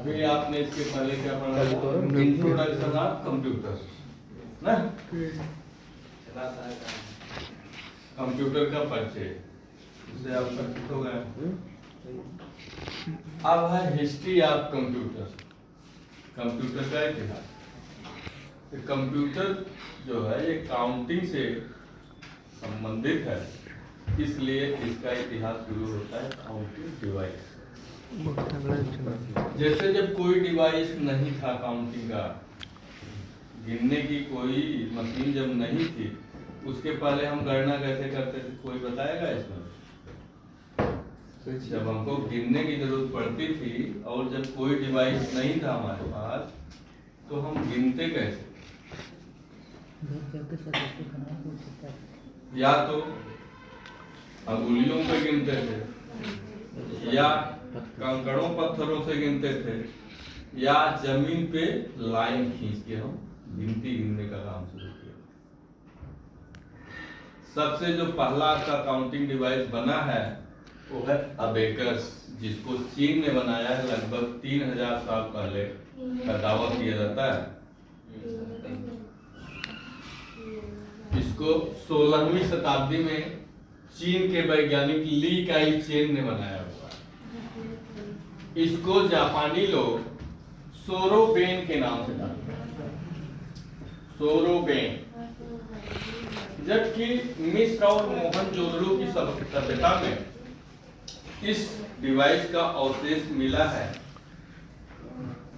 अभी आपने इसके पहले क्या पढ़ा था? इंट्रोडक्शन ऑफ कंप्यूटर ना, कंप्यूटर का परिचय, उससे आप परिचित हो गए। अब है हिस्ट्री ऑफ कंप्यूटर, कंप्यूटर का इतिहास। कंप्यूटर जो है ये काउंटिंग से संबंधित है, इसलिए इसका इतिहास शुरू होता है काउंटिंग डिवाइस। जैसे जब कोई डिवाइस नहीं था काउंटिंग का, गिनने की कोई मशीन जब नहीं थी, उसके पहले हम गणना कैसे करते थे, कोई बताएगा इसमें? जब हमको गिनने की जरूरत पड़ती थी और जब कोई डिवाइस नहीं था हमारे पास, तो हम गिनते कैसे? या तो अंगुलियों पे गिनते थे, या कंकड़ों पत्थरों से गिनते थे, या जमीन पे लाइन खींच के हम गिनने का काम शुरू किया। सबसे जो पहला आपका काउंटिंग डिवाइस बना है वो है अबेकस, जिसको चीन ने बनाया है लगभग 3000 साल पहले का दावा किया जाता है। इसको 16वीं शताब्दी में चीन के वैज्ञानिक ली काई चेन ने बनाया हुआ है। इसको जापानी लोग सोरोबेन के नाम से जानते हैं, सोरोबेन। जबकि मिस्र और मोहनजोदड़ो की सभ्यता में इस डिवाइस का अवशेष मिला है,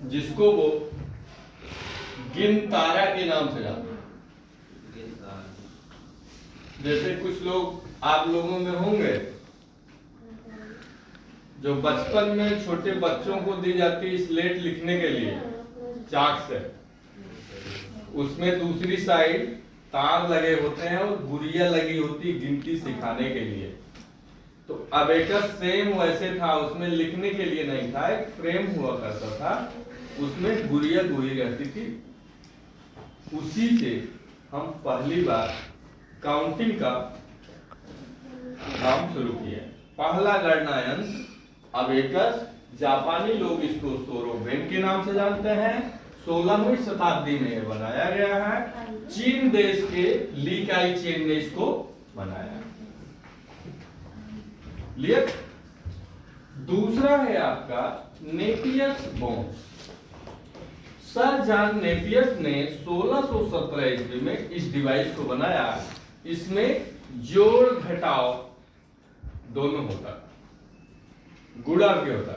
जिसको वो गिनतारा के नाम से जानते हैं। जैसे कुछ लोग आप लोगों में होंगे जो बचपन में छोटे बच्चों को दी जाती है स्लेट लिखने के लिए चाक से, उसमें दूसरी साइड तार लगे होते हैं और गुड़िया लगी होती गिनती सिखाने के लिए। तो अबेकस सेम वैसे था, उसमें लिखने के लिए नहीं था, एक फ्रेम हुआ करता था, उसमें गुड़िया गुड़ी रहती थी। उसी से हम पहली बार काउंटिंग का काम शुरू किया। पहला गणना यंत्र अबेकस, जापानी लोग इसको सोरोबेन के नाम से जानते हैं। 16वीं शताब्दी में यह बनाया गया है। चीन देश के ली काई चेन ने इसको बनाया। लिया। दूसरा है आपका Napier's bones. Sir John Napier ने 1617 ईस्वी में इस डिवाइस को बनाया। इसमें जोड़ घटाव दोनों होता, गुणा के होता।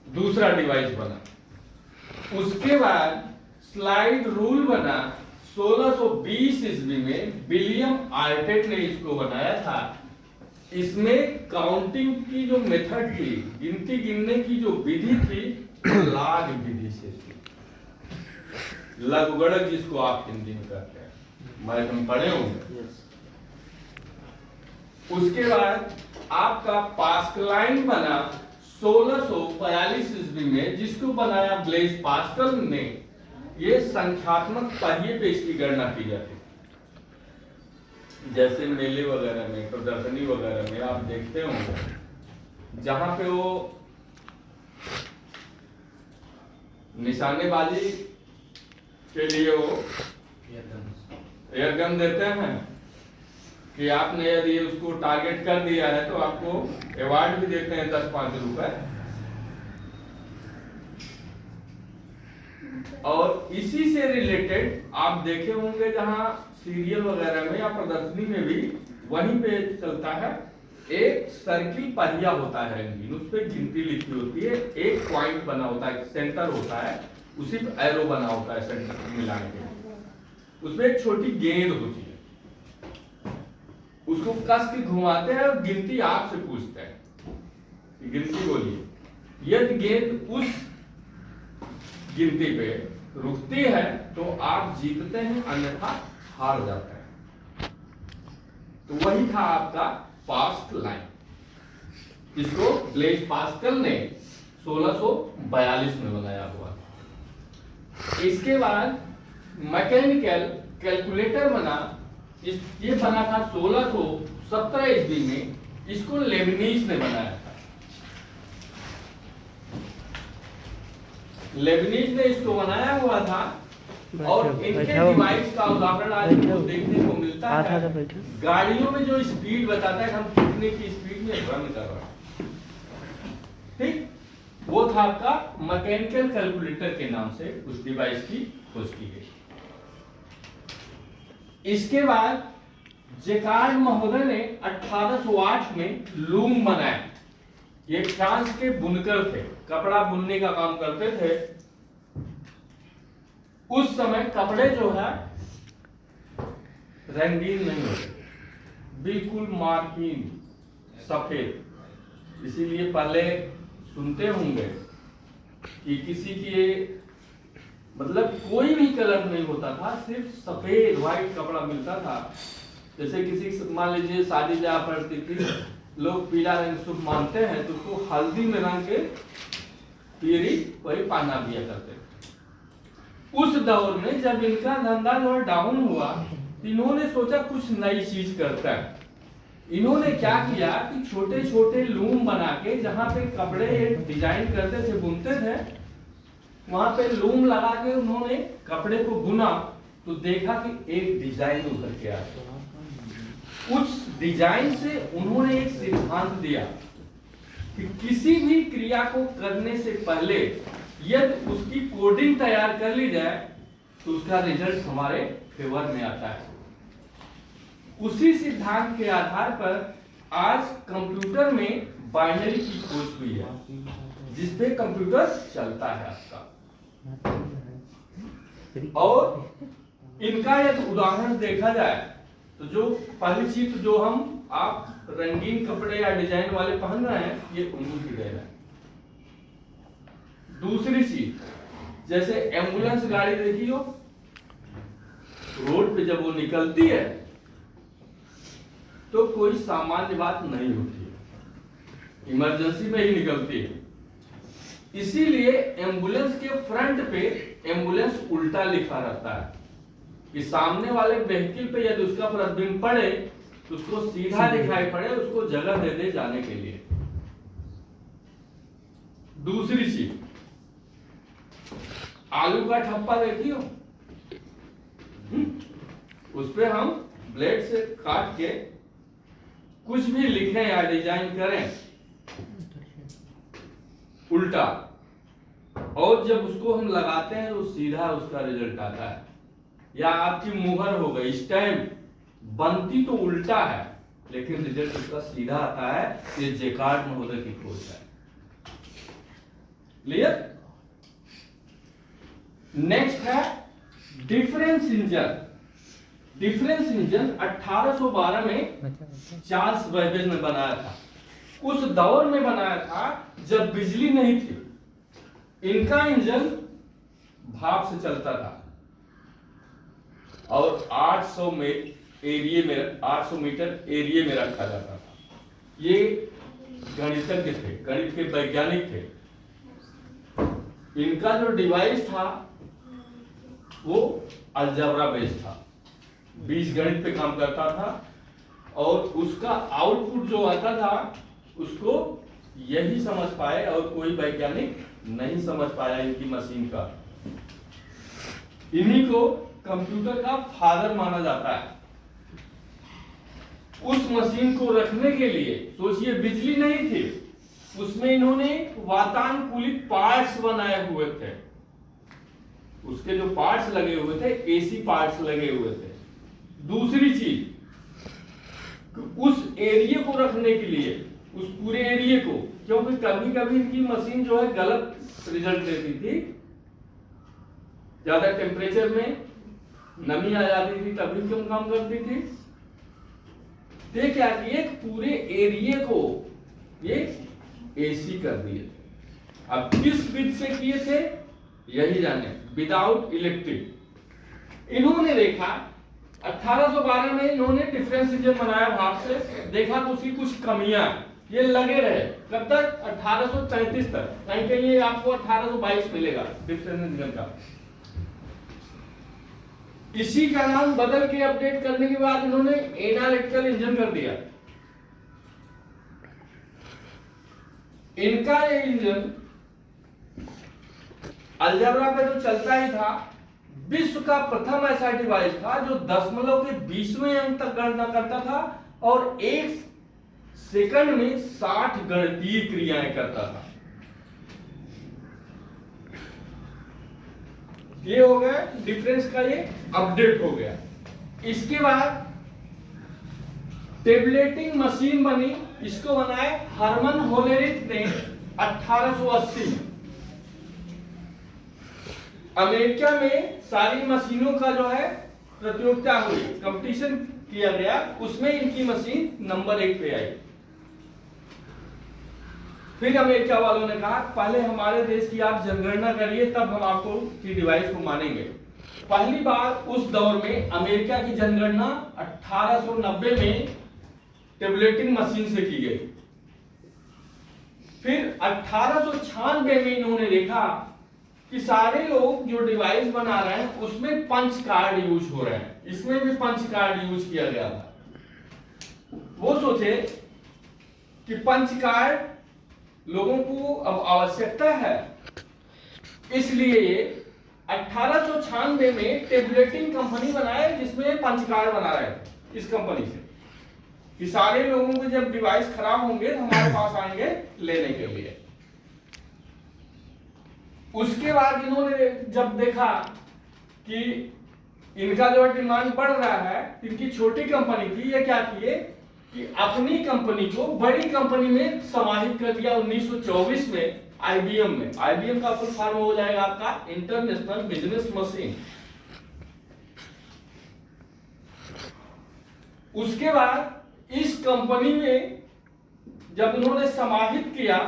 दूसरा डिवाइस बना। उसके बाद स्लाइड रूल बना। 1620 ईस्वी में विलियम आर्टेट ने इसको बनाया था। इसमें काउंटिंग की जो मेथड थी, गिनती गिनने की जो विधि थी, लाग विधि से थी। लघुगणक जिसको आप हिंदी में कहते हैं, मैं हम पढ़े होंगे। उसके बाद आपका पास्कलाइन बना 1642 ईस्वी में, जिसको बनाया ब्लेज पास्कल ने। ये संख्यात्मक पहिए पे इसकी गणना की जाती है। जैसे मेले वगैरह में, प्रदर्शनी वगैरह में आप देखते होंगे, जहां पे वो निशानेबाजी के लिए वो एयरगन देते हैं कि आपने यदि उसको टारगेट कर दिया है तो आपको अवार्ड भी देते हैं 10-5 रुपए। और इसी से रिलेटेड आप देखे होंगे, जहां सीरियल वगैरह में या प्रदर्शनी में भी वहीं पे चलता है। एक सर्किल पहिया होता है रंगीन, उस पर गिनती लिखी होती है। एक पॉइंट बना होता है, सेंटर होता है, उसी पे एरो बना होता है सेंटर मिलाने के। उसमें एक छोटी गेंद होती है, उसको कस के घुमाते हैं और गिनती आपसे पूछते हैं, गिनती बोलिए। यदि गेंद उस गिनती पे रुकती है तो आप जीतते हैं, अन्यथा हार जाते हैं। तो वही था आपका पास्कलाइन, जिसको ब्लेज पास्कल ने 1642 में बनाया हुआ। इसके बाद मैकेनिकल कैलकुलेटर बना। ये बना था 1617 ईस्वी में। इसको लेबनीज ने बनाया था। लेबनीज ने इसको बनाया हुआ था और इनके डिवाइस का उदाहरण आज हमको देखने को मिलता है। गाड़ियों में जो स्पीड बताता है हम कितने की स्पीड में रन कर रहे हैं, ठीक, वो था आपका मैकेनिकल कैलकुलेटर के नाम से उस डिवाइस की खोज की गई। इसके बाद जेकार्ड महोदय ने 1808 में लूम बनाया। ये फ्रांस के बुनकर थे, कपड़ा बुनने का काम करते थे। उस समय कपड़े जो है रंगीन नहीं होते, बिल्कुल मार्किन सफेद। इसीलिए पहले सुनते होंगे कि किसी के मतलब कोई भी कलर नहीं होता था, सिर्फ सफेद व्हाइट कपड़ा मिलता था। जैसे किसी मान लीजिए शादी ब्याह पड़ती थी, लोग पीला रंग शुभ मानते हैं तो उसको हल्दी में रंग के पीरी वही पहना दिया करते थे। उस दौर में जब इनका धंधा जो डाउन हुआ, इन्होंने सोचा कुछ नई चीज करता है। इन्होंने क्या किया कि छोटे छोटे लूम बना के जहां पे कपड़े डिजाइन करते थे, बुनते थे, वहां पे लूम लगा के उन्होंने कपड़े को बुना तो देखा कि एक डिजाइन उभर के आया। उस डिजाइन से उन्होंने एक सिद्धांत दिया कि किसी भी क्रिया को करने से पहले यदि उसकी कोडिंग तैयार कर ली जाए तो उसका रिजल्ट हमारे फेवर में आता है। उसी सिद्धांत के आधार पर आज कंप्यूटर में बाइनरी की खोज हुई है, जिसपे कंप्यूटर चलता है आपका। और इनका यदि उदाहरण देखा जाए तो जो पहली चीज जो हम आप रंगीन कपड़े या डिजाइन वाले पहन रहे हैं, ये उन्हीं की देन है। दूसरी चीज, जैसे एम्बुलेंस गाड़ी देखी हो, रोड पे जब वो निकलती है तो कोई सामान्य बात नहीं होती है, इमरजेंसी में ही निकलती है। इसीलिए एम्बुलेंस के फ्रंट पे एम्बुलेंस उल्टा लिखा रहता है कि सामने वाले व्हीकल पे यदि उसका प्रतिबिंब पड़े तो उसको सीधा दिखाई पड़े, उसको जगह दे दे जाने के लिए। दूसरी चीज, आलू का ठप्पा देखी हो, उस पे हम ब्लेड से काट के कुछ भी लिखें या डिजाइन करें उल्टा, और जब उसको हम लगाते हैं तो सीधा उसका रिजल्ट आता है। या आपकी मुहर हो गई, स्टैम्प बनती तो उल्टा है लेकिन रिजल्ट उसका सीधा आता है। ये जेकार्ड महोदय की खोज है। क्लियर? नेक्स्ट है डिफरेंस इंजन। डिफरेंस इंजन 1812 में चार्ल्स बेबेज ने बनाया था। उस दौर में बनाया था जब बिजली नहीं थी। इनका इंजन भाप से चलता था और 800 मीटर एरिया में रखा जाता था। ये गणितज्ञ थे, गणित के वैज्ञानिक थे। इनका जो डिवाइस था वो अलजेब्रा बेस्ड था, बीजगणित पे काम करता था, और उसका आउटपुट जो आता था उसको यही समझ पाए और कोई वैज्ञानिक नहीं समझ पाया इनकी मशीन का। इन्हीं को कंप्यूटर का फादर माना जाता है। उस मशीन को रखने के लिए सोचिए बिजली नहीं थी, उसमें इन्होंने वातानुकूलित पार्ट्स बनाए हुए थे। उसके जो पार्ट्स लगे हुए थे एसी पार्ट्स लगे हुए थे। दूसरी चीज, उस एरिया को रखने के लिए, उस पूरे एरिया को, क्योंकि कभी कभी इनकी मशीन जो है गलत रिजल्ट देती थी, ज्यादा टेम्परेचर में नमी आ जाती थी तभी क्यों काम करती थी। तो क्या किए, पूरे एरिया को ये एसी कर दिए थे। अब किस विधि से किए थे यही जाने, विदाउट इलेक्ट्रिक। इन्होंने देखा 1812 में इन्होंने डिफरेंस इंजन बनाया भाप से, देखा तो उसकी कुछ कमियां ये लगे रहे। कब तक? 1833 तक। कहीं कहीं ये आपको 1822 मिलेगा डिफरेंस इंजन का। इसी का नाम बदल के अपडेट करने के बाद इन्होंने एनालिटिकल इंजन कर दिया। इनका ये इंजन अलजेब्रा पे तो चलता ही था। विश्व का प्रथम ऐसा डिवाइस था जो दशमलव के 20वें अंक तक गणना करता था और 1 सेकंड में 60 गणितीय क्रियाएं करता था। ये हो गया डिफरेंस का, ये अपडेट हो गया। इसके बाद टेबलेटिंग मशीन बनी, इसको बनाए हरमन होलेरिथ ने 1880 में। अमेरिका में सारी मशीनों का जो है प्रतियोगिता हुई, कंपटीशन किया गया, उसमें इनकी मशीन नंबर 1 पे आई। फिर अमेरिका वालों ने कहा पहले हमारे देश की आप जनगणना करिए, तब हम आपको की डिवाइस को मानेंगे। पहली बार उस दौर में अमेरिका की जनगणना 1890 में टेबलेटिंग मशीन से की गई। फिर 1896 में इन्होंने देखा कि सारे लोग जो डिवाइस बना रहे हैं उसमें पंच कार्ड यूज हो रहे हैं, इसमें भी पंच कार्ड यूज किया गया था। वो सोचे कि पंच कार्ड लोगों को अब आवश्यकता है, इसलिए 1896 में टेबलेटिंग कंपनी बनाए जिसमें पंच कार्ड बना रहे थे इस कंपनी से, कि सारे लोगों के जब डिवाइस खराब होंगे तो हमारे पास आएंगे लेने के लिए। उसके बाद इन्होंने जब देखा कि इनका जो डिमांड बढ़ रहा है, इनकी छोटी कंपनी थी, ये क्या किए कि अपनी कंपनी को बड़ी कंपनी में समाहित कर दिया 1924 में आईबीएम में। आईबीएम का फुल फॉर्म हो जाएगा आपका इंटरनेशनल बिजनेस मशीन। उसके बाद इस कंपनी में जब उन्होंने समाहित किया,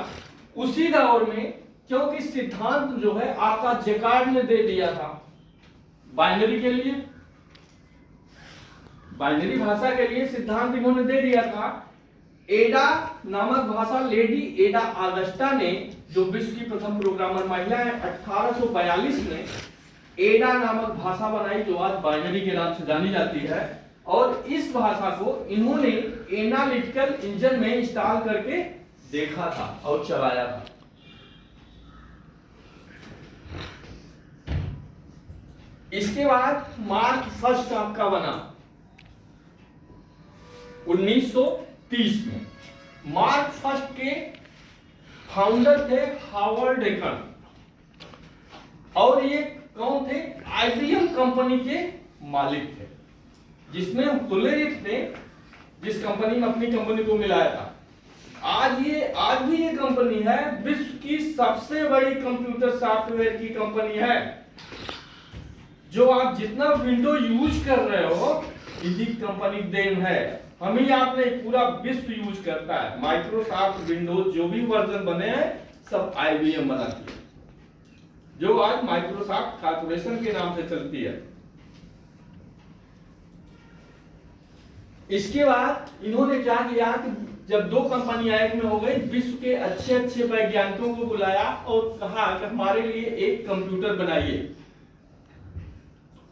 उसी दौर में क्योंकि सिद्धांत जो है आपका जैकार्ड ने दे दिया था बाइनरी के लिए, बाइनरी भाषा के लिए सिद्धांत इन्होंने दे दिया था। एडा नामक भाषा लेडी एडा आगस्टा ने, जो विश्व की प्रथम प्रोग्रामर महिला है, 1842 में एडा नामक भाषा बनाई जो आज बाइनरी के नाम से जानी जाती है। और इस भाषा को इन्होंने एनालिटिकल इंजन में इंस्टॉल करके देखा था और चलाया था। इसके बाद मार्क फर्स्ट आपका बना 1930 में। मार्क फर्स्ट के फाउंडर थे हावर्ड डेकन, और ये कौन थे? आईबीएम कंपनी के मालिक थे, जिसमें होलेरिथ ने जिस कंपनी में अपनी कंपनी को मिलाया था। आज भी ये कंपनी है विश्व की सबसे बड़ी कंप्यूटर सॉफ्टवेयर की कंपनी है। जो आप जितना विंडो यूज कर रहे हो इसी कंपनी देन है। हम ही आप नहीं, पूरा विश्व यूज करता है। माइक्रोसॉफ्ट विंडोज जो भी वर्जन बने हैं सब आईबीएम बनाती है, जो आज माइक्रोसॉफ्ट कॉर्पोरेशन के नाम से चलती है। इसके बाद इन्होंने क्या किया कि जब दो कंपनियां एक में हो गई, विश्व के अच्छे अच्छे वैज्ञानिकों को बुलाया और कहा कि हमारे लिए एक कंप्यूटर बनाइए।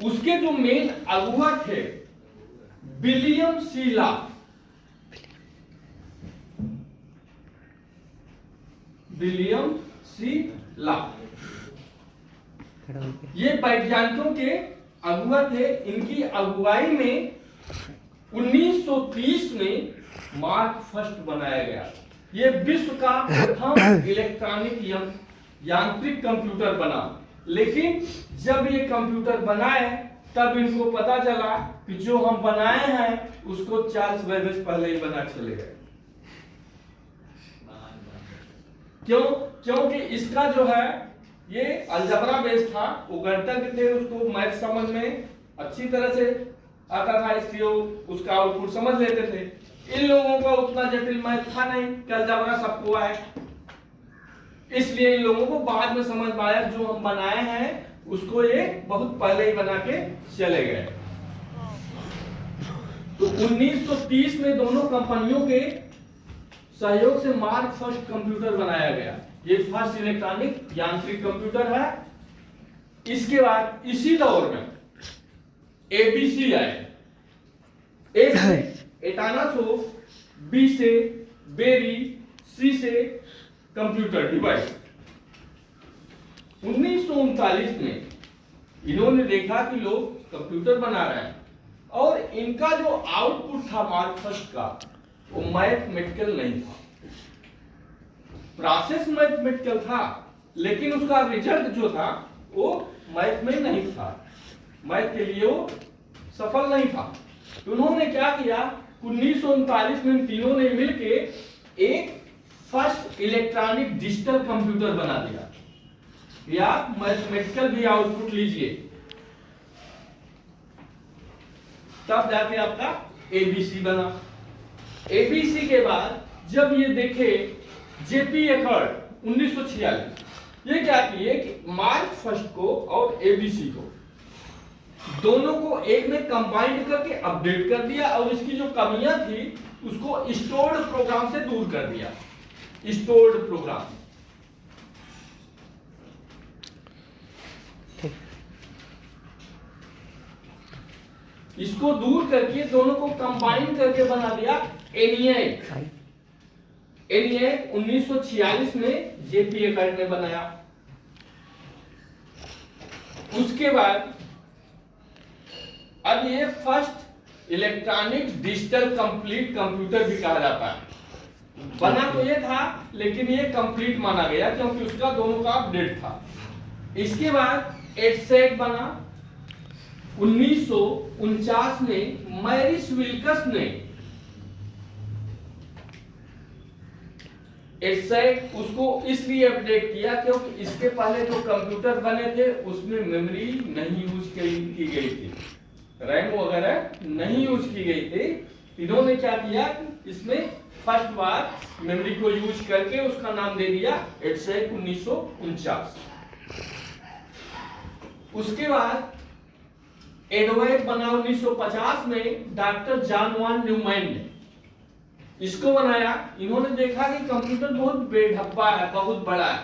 उसके जो मेन अगुआ थे विलियम सी ला, विलियम सी ला, ये वैज्ञानिकों के अगुआ थे। इनकी अगुवाई में 1930 में मार्क फर्स्ट बनाया गया। ये विश्व का प्रथम इलेक्ट्रॉनिक यांत्रिक कंप्यूटर बना। लेकिन जब ये कंप्यूटर बनाए तब इनको पता चला कि जो हम बनाए हैं उसको चार्ल्स बेबेज पहले ही बना चले गए। क्योंकि इसका जो है ये अलजेब्रा बेस्ड था, वो गणितज्ञ थे, उसको मैथ समझ में अच्छी तरह से आता था, इसलिए उसका आउटपुट समझ लेते थे। इन लोगों का उतना जटिल मैथ था नहीं कि अलजेब्रा सबको आए, इसलिए इन लोगों को बाद में समझ में आया जो हम बनाए हैं उसको ये बहुत पहले ही बना के चले गए। तो 1930 में दोनों कंपनियों के सहयोग से मार्क फर्स्ट कंप्यूटर बनाया गया। ये फर्स्ट इलेक्ट्रॉनिक यांत्रिक कंप्यूटर है। इसके बाद इसी दौर में एबीसी आए। ए से एटानासोफ, बी से बेरी, सी से कंप्यूटर डिवाइस। 1939 में इन्होंने देखा कि लोग कंप्यूटर बना रहे हैं और इनका जो आउटपुट था मार्क फर्स्ट का वो मैथमेटिकल नहीं था, प्रोसेस मैथमेटिकल था, लेकिन उसका रिजल्ट जो था वो मैथ में नहीं था, मैथ के लिए वो सफल नहीं था। तो उन्होंने क्या किया, 1939 में तीनों ने मिलके एक फर्स्ट इलेक्ट्रॉनिक डिजिटल कंप्यूटर बना दिया। या मैथमेटिकल भी आउटपुट लीजिए, तब जाके आपका एबीसी बना। एबीसी के बाद जब ये देखे जेपी एकर्ड 1946, ये क्या किए कि मार्क फर्स्ट को और एबीसी को दोनों को एक में कंबाइंड करके अपडेट कर दिया और इसकी जो कमियां थी उसको स्टोर्ड प्रोग्राम से दूर कर दिया। स्टोर्ड प्रोग्राम इसको दूर करके दोनों को कंबाइन करके बना दिया एनिएक। एनिएक 1946 में जेपी एकर्ड ने बनाया। उसके बाद अब ये first electronic digital complete computer भी कहा जाता है। बना तो ये था लेकिन ये कंप्लीट माना गया क्योंकि उसका दोनों का अपडेट था। इसके बाद एडसेट बना 1949 में। मैरिस विल्कस ने एडसेट उसको इसलिए अपडेट किया क्योंकि इसके पहले जो कंप्यूटर बने थे उसमें मेमोरी नहीं यूज की गई थी, रैम वगैरह नहीं यूज की गई थी। इन्होंने क्या किया, इसमें फर्स्ट बार मेमोरी को यूज करके उसका नाम दे दिया एडसेट 1949। उसके बाद एडवाइड बना 1950 में डॉक्टर जॉन वान न्यूमैन ने इसको बनाया। इन्होंने देखा कि कंप्यूटर बहुत बेढप्पा है, बहुत बड़ा है।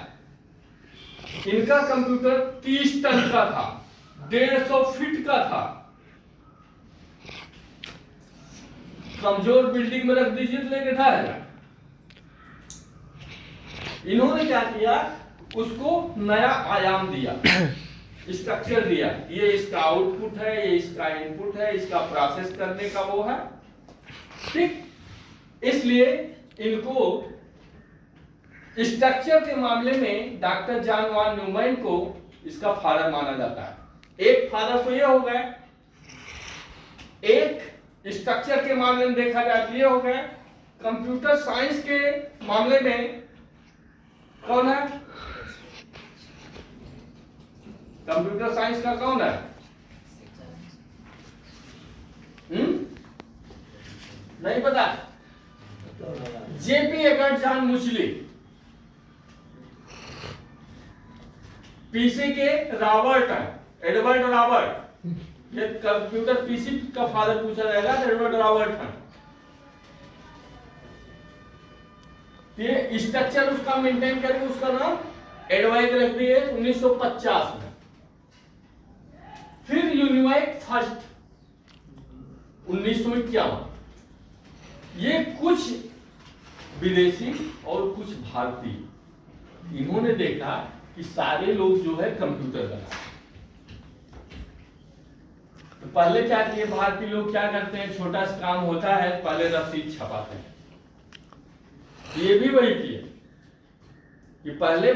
इनका कंप्यूटर 30 टन का था, 150 फीट का था। कमजोर बिल्डिंग में रख दीजिए तो लेके ढाएगा। इन्होंने क्या किया, उसको नया आयाम दिया, स्ट्रक्चर दिया। ये इसका आउटपुट है, ये इसका इनपुट है, इसका प्रोसेस करने का वो है, ठीक। इसलिए इनको स्ट्रक्चर के मामले में डॉक्टर जॉन वान न्यूमैन को इसका फादर माना जाता है। एक फादर तो ये हो गए, एक स्ट्रक्चर के मामले में देखा जाए तो ये हो गए। कंप्यूटर साइंस के मामले में कौन है, कंप्यूटर साइंस का कौन है? नहीं पता? JP Eckert, John Mauchly. PC के रॉबर्ट है, एडवर्ड रॉबर्ट। ये कंप्यूटर पीसी का फादर पूछा जाएगा तो एडवर्ड रॉबर्ट है। ये स्ट्रक्चर उसका मेंटेन करके उसका नाम एडवाइड रख दिए 1950 में। फिर यूनिवाइट फर्स्ट 1951। ये कुछ विदेशी और कुछ भारतीय, इन्होंने देखा कि सारे लोग जो है कंप्यूटर बना। तो पहले क्या किए भारतीय लोग, क्या करते हैं, छोटा सा काम होता है पहले रसीद छपाते हैं। ये भी वही किए कि पहले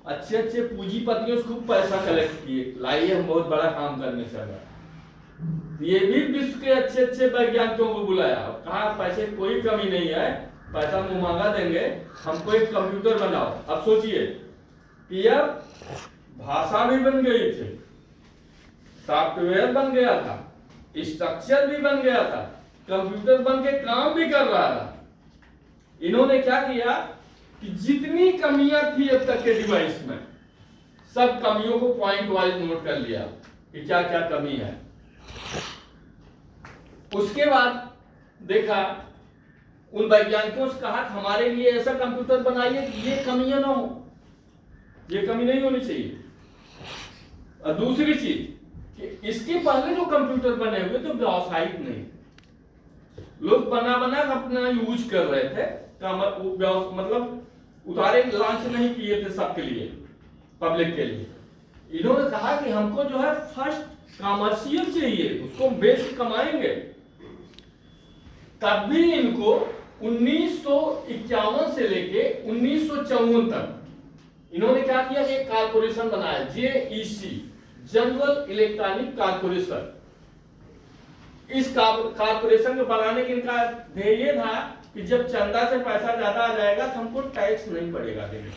अच्छे अच्छे पूंजीपतियों से खूब पैसा कलेक्ट किए, लाइए हम बहुत बड़ा काम करने से लगा। ये भी विश्व के अच्छे अच्छे वैज्ञानिकों को बुलाया, कहा पैसे कोई कमी नहीं है, पैसा मुंह मांगा देंगे, हमको एक कंप्यूटर बनाओ। अब सोचिए कि अब भाषा भी बन गई थी, सॉफ्टवेयर बन गया था, स्ट्रक्चर भी बन गया था, कंप्यूटर बन के काम भी कर रहा था। इन्होंने क्या किया कि जितनी कमियां थी अब तक के डिवाइस में, सब कमियों को पॉइंट वाइज नोट कर लिया कि क्या क्या कमी है। उसके बाद देखा, उन वैज्ञानिकों से कहा हमारे लिए ऐसा कंप्यूटर बनाइए कि ये कमियां ना हो, ये कमी नहीं होनी चाहिए। और दूसरी चीज कि इसके पहले जो कंप्यूटर बने हुए तो व्यावसायिक नहीं, लोग बना बना अपना यूज कर रहे थे, मतलब उतारे लॉन्च नहीं किए थे सबके लिए, पब्लिक के लिए। इन्होंने कहा कि हमको जो है फर्स्ट कमर्शियल चाहिए, उसको बेच के कमाएंगे। तब भी इनको 1951 से लेके 1954 तक इन्होंने क्या किया कि एक कारपोरेशन बनाया, जेईसी, जनरल इलेक्ट्रॉनिक कारपोरेशन। इस कारपोरेशन को बनाने के इनका ध्येय ये था कि जब चंदा से पैसा ज्यादा आ जाएगा तो हमको टैक्स नहीं पड़ेगा देने।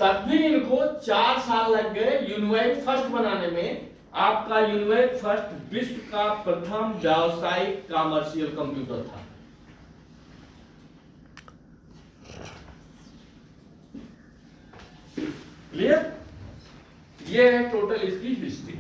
तब भी इनको 4 साल लग गए यूनिवर्स फर्स्ट बनाने में। आपका यूनिवर्स फर्स्ट विश्व का प्रथम व्यावसायिक कमर्शियल कंप्यूटर था। क्लियर? ये है टोटल इसकी हिस्ट्री।